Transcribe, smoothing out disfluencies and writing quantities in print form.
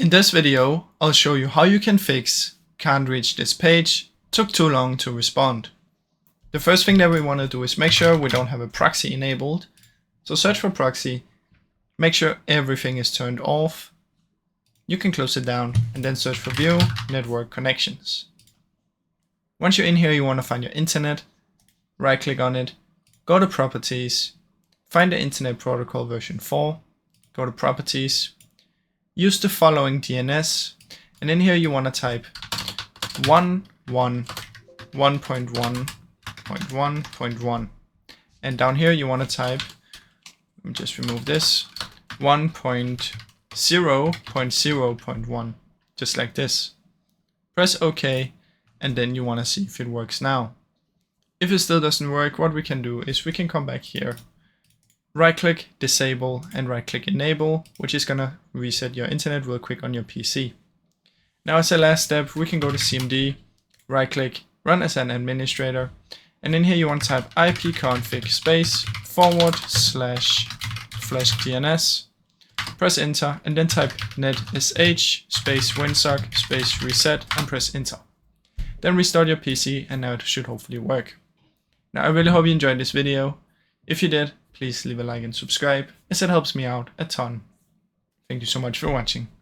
In this video, I'll show you how you can fix "can't reach this page, took too long to respond." The first thing that we want to do is make sure we don't have a proxy enabled. So search for proxy, make sure everything is turned off. You can close it down and then search for view network connections. Once you're in here, you want to find your internet, right click on it, go to properties, find the Internet Protocol version 4, go to properties, use the following DNS, and in here you want to type 1.1.1.1.1, and down here you want to type, let me just remove this, 1.0.0.1, just like this. Press OK, and then you want to see if it works now. If it still doesn't work, what we can do is we can come back here, right click disable and right click enable, which is gonna reset your internet real quick on your PC. Now as a last step, we can go to CMD, right click, run as an administrator, and in here you want to type ipconfig space //DNS, press enter, and then type netsh space winsock space reset and press enter. Then restart your PC and now it should hopefully work. Now I really hope you enjoyed this video. If you did, please leave a like and subscribe, as it helps me out a ton. Thank you so much for watching.